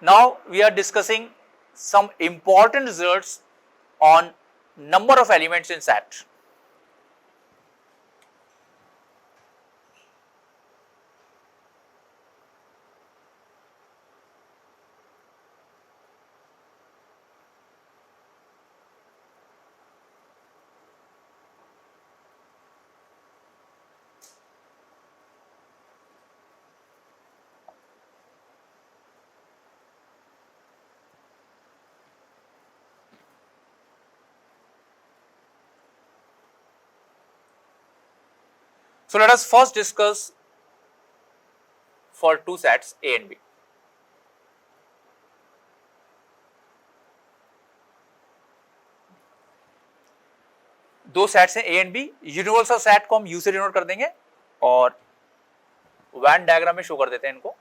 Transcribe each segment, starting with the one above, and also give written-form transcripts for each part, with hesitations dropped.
Now we are discussing some important results on number of elements in SAT. So let us first discuss for two sets A and B. दो sets हैं A and B, universal set को हम U से denote कर देंगे और Venn diagram में show कर देते हैं इनको।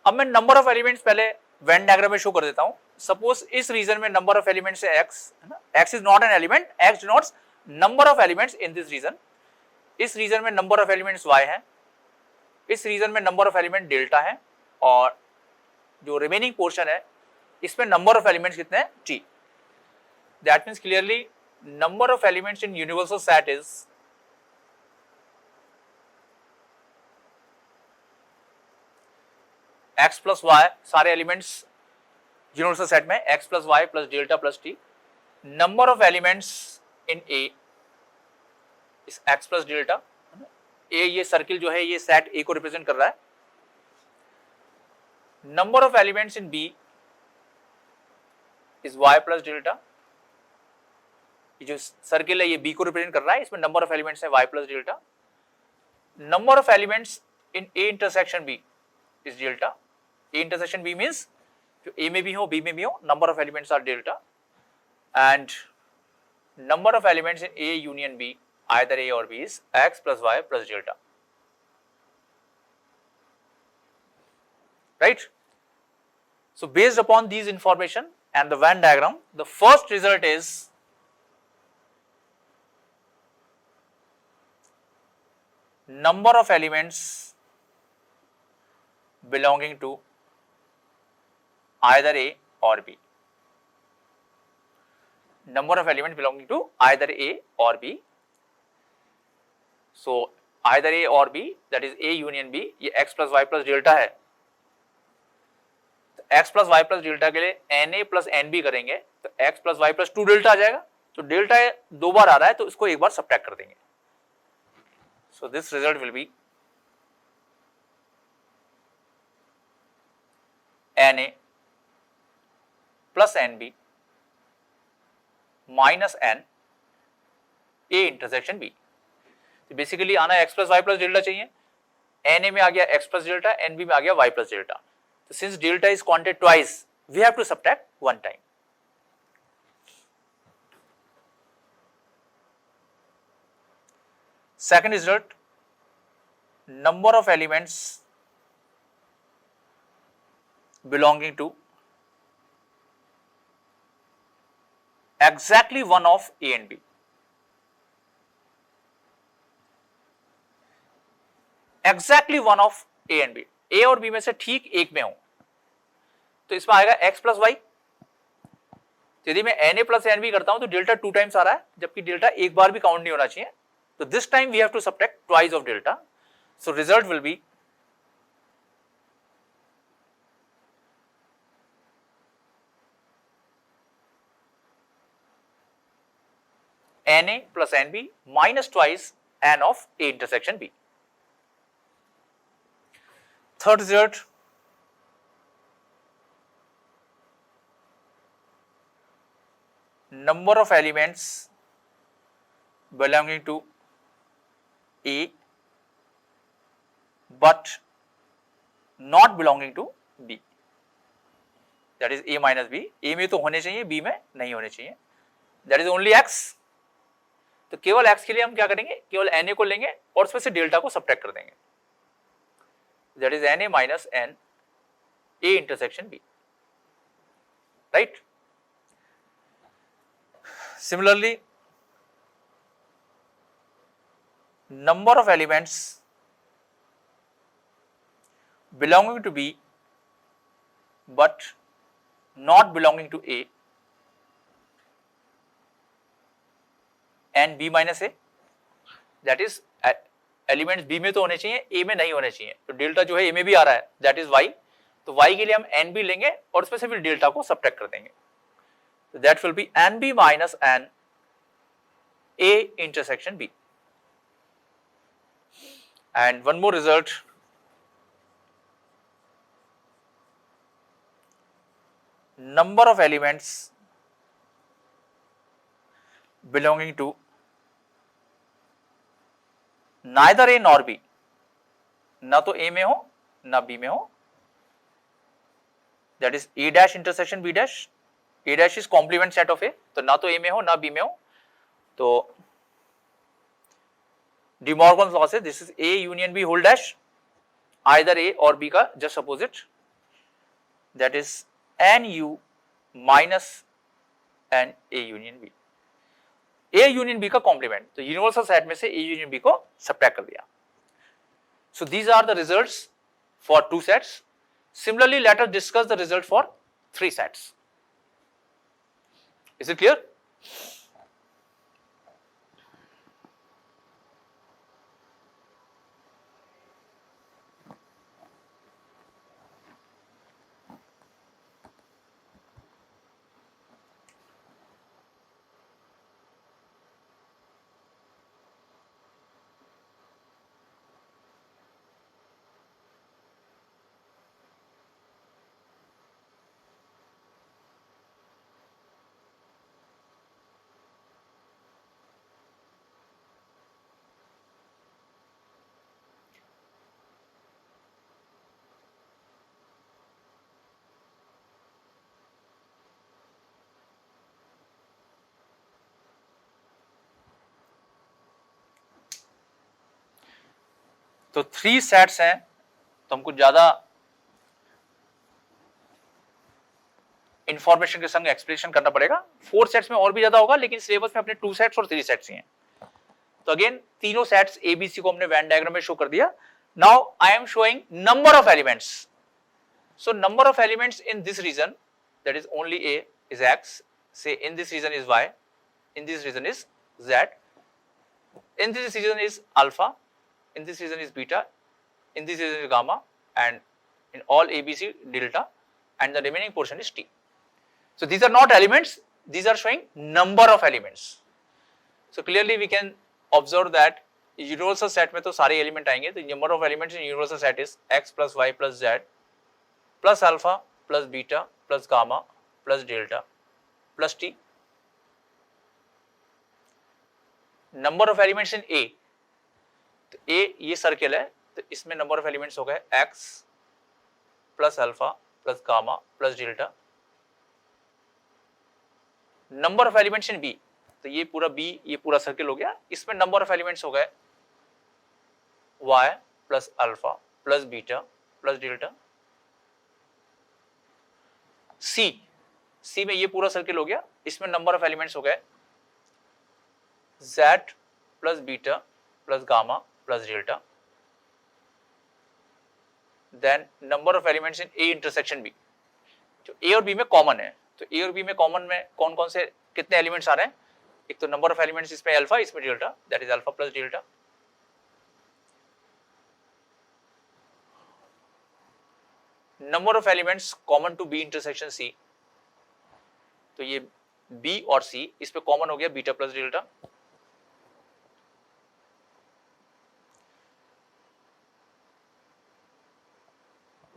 अब मैं नंबर ऑफ एलिमेंट्स पहले वेन डायग्राम में शो कर देता हूं। सपोज इस रीजन में नंबर ऑफ एलिमेंट्स है x, है ना। x is not an element, x denotes number of elements in this region. इस रीजन में नंबर ऑफ एलिमेंट्स y है, इस रीजन में नंबर ऑफ एलिमेंट डेल्टा है और जो रिमेनिंग पोर्शन है इसमें नंबर ऑफ एलिमेंट्स कितने हैं t। That means clearly number of elements in universal set is x plus Y, सारे एलिमेंट्स यूनिवर्सल सेट में x plus Y plus delta plus T. Number of elements in A is x plus delta. A ये circle जो है ये set A को represent कर रहा है। Number of elements in B is y plus delta. ये जो सर्किल है ये B को रिप्रेजेंट कर रहा है, इसमें नंबर ऑफ एलिमेंट्स है y plus delta. Number of elements in A intersection B is delta. A intersection B means जो A में भी हो B में भी हो, number of elements R delta. And number of elements in A union B either A or B is x plus y plus delta, right? So based upon these information and the Venn diagram, the first result is number of elements belonging to either A or B. Number of elements belonging to either A or B. So either A or B, that is A union B, ये x plus y plus delta है। तो x plus y plus delta के लिए na plus nb करेंगे तो x plus y plus 2 delta आ जाएगा। तो delta दो बार आ रहा है तो इसको एक बार सब्ट्रैक्ट कर देंगे। So this result will be na plus nb minus n A intersection B। तो बेसिकली आना x plus Y plus delta चाहिए, Na में आ गया x प्लस डेल्टा, Nb में आ गया y प्लस डेल्टा। तो since delta is counted twice we have to subtract one time. Second result, number of elements belonging to exactly one of A and B। Exactly one of A and B, A और B में से ठीक एक में हूं तो इसमें आएगा x प्लस वाई। यदि मैं Na प्लस एन बी करता हूं तो डेल्टा 2 टाइम्स आ रहा है, जबकि डेल्टा एक बार भी काउंट नहीं होना चाहिए। तो this time we have to subtract twice of delta. So result will be Na plus Nb minus twice n of A intersection B. Third result, number of elements belonging to A but not belonging to B, that is A minus B। A में तो होने चाहिए, B में नहीं होने चाहिए। That is only x तो केवल x के लिए हम क्या करेंगे, केवल na को लेंगे और उसमें से डेल्टा को सब्ट्रैक्ट कर देंगे, that is na minus n a intersection b, right. Similarly number of elements belonging to b but not belonging to a and b minus a, that is elements b में तो होने चाहिए, a में नहीं होने चाहिए, तो डेल्टा जो है a में भी आ रहा है, दैट इज y, तो y के लिए हम n b लेंगे और उसमें से फिर डेल्टा को सब्ट्रैक्ट कर देंगे, तो that will B n b minus n a intersection b। And one more result, number of elements belonging to neither a nor b, ना तो a में हो ना b में हो, that is a dash intersection b dash, a dash is complement set of a, तो ना तो a में हो ना b में हो, तो De Morgan's law से this is a union b whole dash, either a और b का just opposite, that is nu minus N A union B, A union B का कॉम्प्लीमेंट, तो यूनिवर्सल सेट में से ए यूनियन बी को subtract कर दिया। So these are the results for 2 sets. Similarly let us discuss the result for 3 sets. Is it clear? तो 3 sets हैं, तो हमको ज्यादा इंफॉर्मेशन के संग एक्सप्लेनेशन करना पड़ेगा। 4 सेट्स में और भी ज्यादा होगा, लेकिन सिलेबस में अपने 2 सेट्स और 3 सेट्स ही हैं। तो अगेन तीनों सेट्स एबीसी को हमने वेन डायग्राम में शो कर दिया। Now I am showing number of elements. So number of elements in this region, that is only a is x, say in this region is y, in this region is z, in this region is alpha, in this region is beta, in this region is gamma, and in all ABC delta, and the remaining portion is T. So these are not elements, these are showing number of elements. So clearly we can observe that universal set में तो सारे element आएंगे, तो number of elements in universal set is x plus y plus z plus alpha plus beta plus gamma plus delta plus T. Number of elements in A, तो ए ये circle है, तो इसमें नंबर ऑफ एलिमेंट्स हो गए x plus alpha plus gamma plus delta. Number of elements in B, तो ये पूरा बी, ये पूरा सर्किल हो गया, इसमें नंबर ऑफ एलिमेंट्स हो गए y plus alpha plus beta plus delta. C में ये पूरा सर्किल हो गया, इसमें नंबर ऑफ एलिमेंट्स हो गए z plus beta plus gamma plus delta. Then number of elements in A intersection B, जो ए और बी में कॉमन है, तो ए और बी में कॉमन में कौन कौन से कितने एलिमेंट्स आ रहे हैं? एक तो नंबर ऑफ एलिमेंट्स इसमें अल्फा, इसमें delta, that is alpha plus delta. Number of elements common to B intersection C, तो ये बी और सी, इस पे कॉमन हो गया beta plus delta.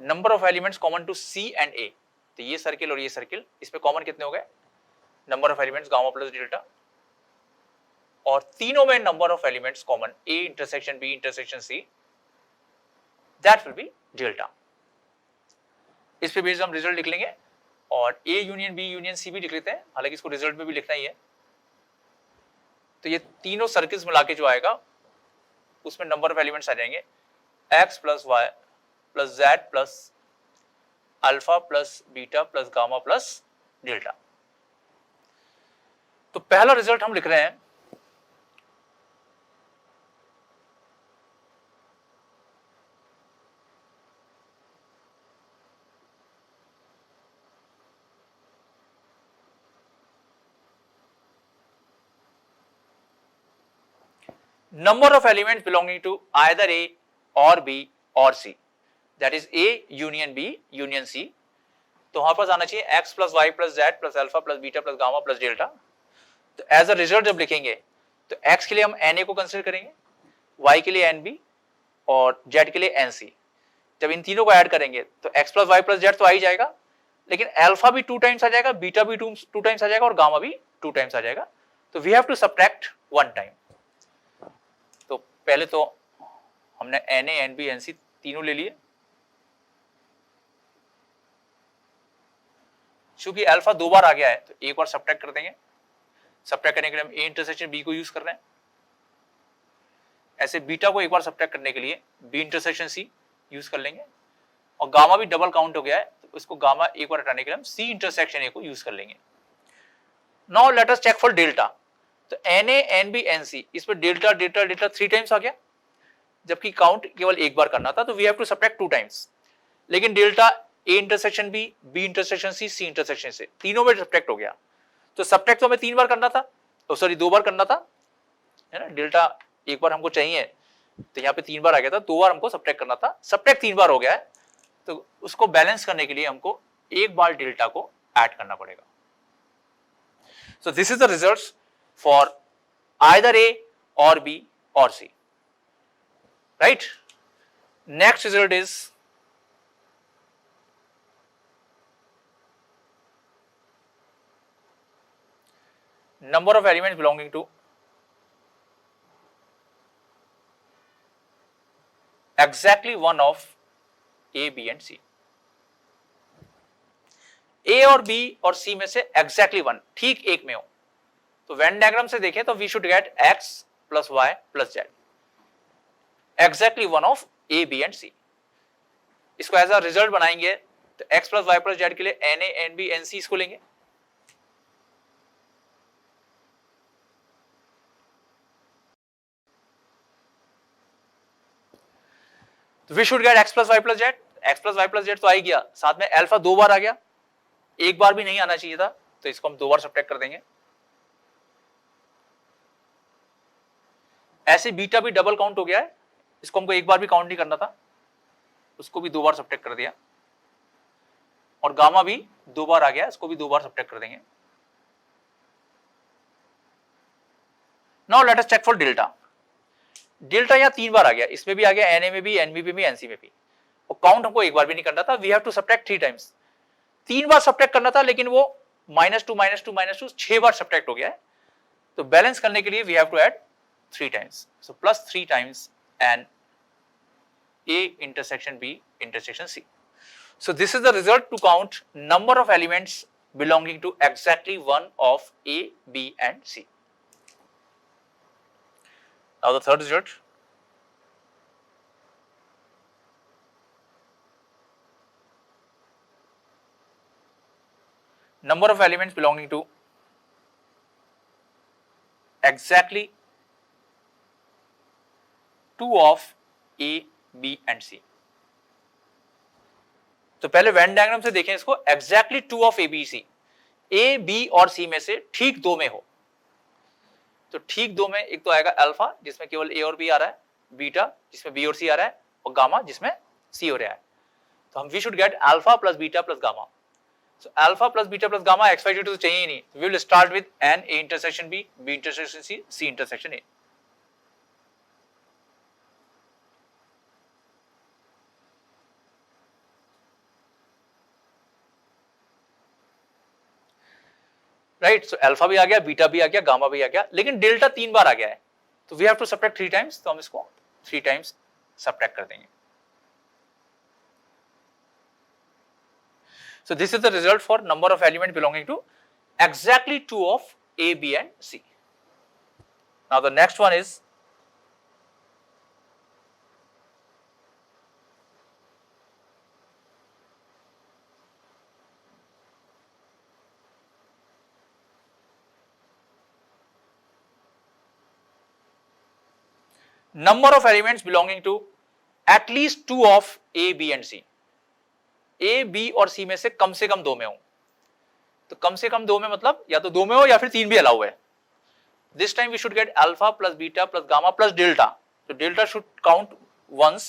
Number of elements common to c and a, तो ये सर्किल और ये सर्किल, इस पे कॉमन कितने हो गए? Number of elements gamma plus delta. और तीनों में number of elements common A intersection B intersection C, that will be delta. इस पे बेस्ड हम रिजल्ट लिख लेंगे, और A union B union C भी लिख लेते हैं, हालांकि इसको रिजल्ट में भी लिखना ही है। तो ये तीनों सर्किल्स मिला के जो आएगा उसमें नंबर ऑफ एलिमेंट्स आ जाएंगे x plus Y plus Z plus alpha plus beta plus gamma plus delta. तो पहला रिजल्ट हम लिख रहे हैं number of elements belonging to either A or B or C, that is A union B union C। तो हमारे पास आना चाहिए x plus Y plus Z plus alpha plus beta plus gamma plus delta. तो as a result जब लिखेंगे तो x के लिए हम Na को कंसिडर करेंगे, y के लिए Nb और z के लिए Nc। जब इन तीनों को ऐड करेंगे तो x plus Y plus Z तो आ ही जाएगा, लेकिन अल्फा भी 2 टाइम्स आ जाएगा, बीटा भी 2 टाइम्स आ जाएगा और गामा भी 2 टाइम्स आ जाएगा। तो we have to subtract 1 time. तो पहले तो हमने Na Nb Nc तीनों ले लिए, चूंकि अल्फा 2 बार आ गया है तो एक बार सब्ट्रैक्ट कर देंगे। सब्ट्रैक्ट करने के लिए हम ए इंटरसेक्शन बी को यूज कर रहे हैं। ऐसे बीटा को एक बार सब्ट्रैक्ट करने के लिए बी इंटरसेक्शन सी यूज कर लेंगे, और गामा भी डबल काउंट हो गया है तो उसको गामा एक बार हटाने के लिए हम सी इंटरसेक्शन ए को यूज कर लेंगे। Now let us check for delta. तो Na Nb Nc इसमें डेल्टा डेल्टा डेल्टा 3 टाइम्स आ गया, जबकि काउंट केवल एक बार करना था, तो we have to subtract 2 times. लेकिन delta a intersection B B intersection c intersection से तीनों में सब्ट्रैक्ट हो गया, तो सब्ट्रैक्ट तो हमें 3 बार करना था, तो सॉरी 2 बार करना था, है ना। डेल्टा एक बार हमको चाहिए तो यहाँ पे 3 बार आ गया था, 2 बार हमको सब्ट्रैक्ट करना था, सब्ट्रैक्ट 3 बार हो गया है, तो उसको बैलेंस करने के लिए हमको एक बार डेल्टा को ऐड करना पड़ेगा। So this is the results for either a और बी और c, right. Next result is number of elements belonging to exactly one of A, B and C। A और B और C में से exactly one, ठीक एक में हो, तो वेन डायग्राम से देखें तो we should get x plus y plus z, exactly one of A, B and C। इसको एज अ रिजल्ट बनाएंगे तो x plus y plus z के लिए Na Nb Nc इसको लेंगे, we should get x plus Y plus Z. X plus Y plus Z तो आ ही गया, साथ में अल्फा 2 बार आ गया, एक बार भी नहीं आना चाहिए था, तो इसको हम 2 बार सब्ट्रैक्ट कर देंगे। ऐसे बीटा भी डबल काउंट हो गया है, इसको हमको एक बार भी काउंट नहीं करना था, उसको भी 2 बार सब्ट्रैक्ट कर दिया, और गामा भी 2 बार आ गया, इसको भी 2 बार सब्ट्रैक्ट कर देंगे। Now let us check for delta. Delta यहाँ 3 बार आ गया, इसमें भी आ गया, Na में भी, Nb में भी, Nc में भी, और काउंट हमको एक बार भी नहीं करना था, we have to subtract 3 times. 3 बार सब्ट्रैक्ट करना था, लेकिन वो -2 -2 -2 6 बार सब्ट्रैक्ट हो गया है, तो बैलेंस करने के लिए we have to add 3 times, so plus 3 times and A intersection B intersection C। So this is the result to count number of elements belonging to exactly one of A, B and C। Now the third result, number of elements belonging to exactly 2 of A, B and C। तो पहले Venn diagram से देखें इसको, exactly 2 of A, B, C, A, B और C में से ठीक 2 में हो, तो ठीक 2 में एक तो आएगा अल्फा जिसमें केवल A और B आ रहा है, बीटा जिसमें B और C आ रहा है, और गामा जिसमें C हो रहा है। तो हम we should get alpha plus beta plus gamma. So alpha plus beta plus gamma x y तो चाहिए ही नहीं, we will start with an A intersection B, B intersection C, C intersection A. Right, so alpha भी आ गया, beta भी आ गया, गामा भी आ गया, लेकिन डेल्टा 3 बार आ गया है, तो we have to subtract 3 times, तो हम इसको 3 टाइम्स सब्ट्रैक्ट कर देंगे। So this is the result for number of elements belonging to exactly 2 of A, B and C। Now the next one is number of elements belonging to at least two of A, B and C. A, B और C में से कम दो में हो, तो कम से कम दो में मतलब या तो दो में हो या फिर तीन भी अलाउ है. This time we should get alpha plus beta plus gamma plus delta. So delta should count once.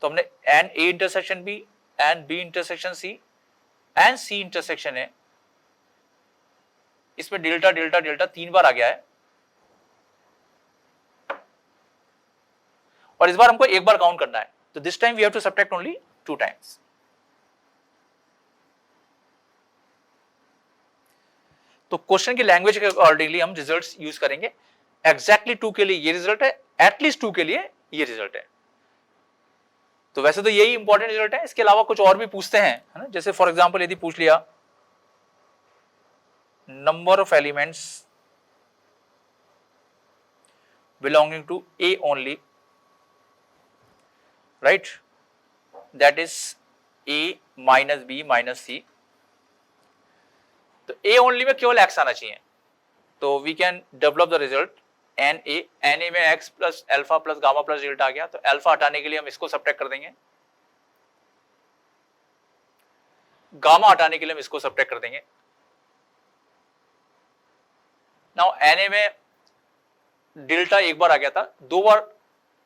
तो हमने and A intersection B and B intersection C and C intersection A, इसमें डेल्टा डेल्टा डेल्टा तीन बार आ गया है और इस बार हमको एक बार काउंट करना है. तो this time we have to subtract only two times. तो क्वेश्चन की लैंग्वेज के अकॉर्डिंगली हम रिजल्ट्स यूज करेंगे. एग्जैक्टली टू के लिए ये रिजल्ट है, एटलीस्ट टू के लिए ये रिजल्ट है. तो वैसे तो यही इंपॉर्टेंट रिजल्ट है, इसके अलावा कुछ और भी पूछते हैं, है ना. जैसे फॉर एग्जांपल यदि पूछ लिया number of elements belonging to a only, right, that is a minus b minus c. तो ए ओनली में केवल एक्स आना चाहिए. तो we can develop the result n a में x plus alpha plus gamma plus delta आ गया. तो अल्फा हटाने के लिए हम इसको सब्ट्रैक्ट कर देंगे, गामा हटाने के लिए हम इसको सब्ट्रैक्ट कर देंगे. नाउ एन में डेल्टा एक बार आ गया था, दो बार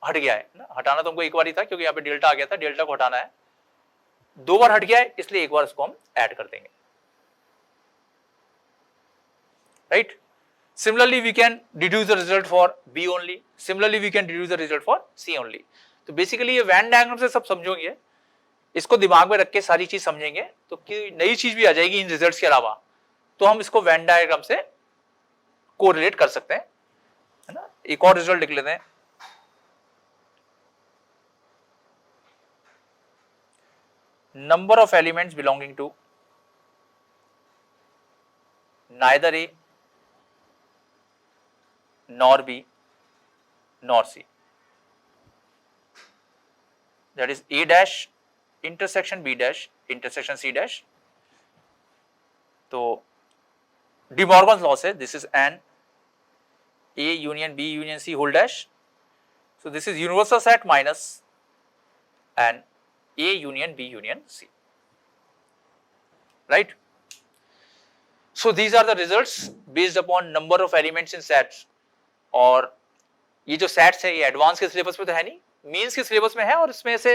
हट गया है ना. हटाना तो हमको एक बार ही था क्योंकि यहाँ पे डेल्टा आ गया था, डेल्टा को हटाना है. दो बार हट गया है इसलिए एक बार इसको हम ऐड कर देंगे, right. Similarly we can deduce the result for B only, similarly we can deduce the result for C only. तो बेसिकली ये वेन डायग्राम से सब समझोगे, इसको दिमाग में रख के सारी चीज समझेंगे तो कि नई चीज भी आ जाएगी इन रिजल्ट्स के अलावा. तो हम इसको वेन डायग्राम से कोरिलेट कर सकते हैं, है ना. एक और रिजल्ट लिख लेते हैं. Number of elements belonging to neither A nor B nor C, that is A dash intersection B dash intersection C dash. तो De Morgan's law से this is an A union B union C whole dash. So this is universal set minus an A union B union C, right. So these are the results based upon number of elements in sets. और ये जो sets है ये advance के syllabus में तो है नहीं, मेंस के सिलेबस में है और इसमें से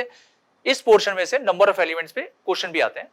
इस पोर्शन में से नंबर ऑफ एलिमेंट्स पे क्वेश्चन भी आते हैं.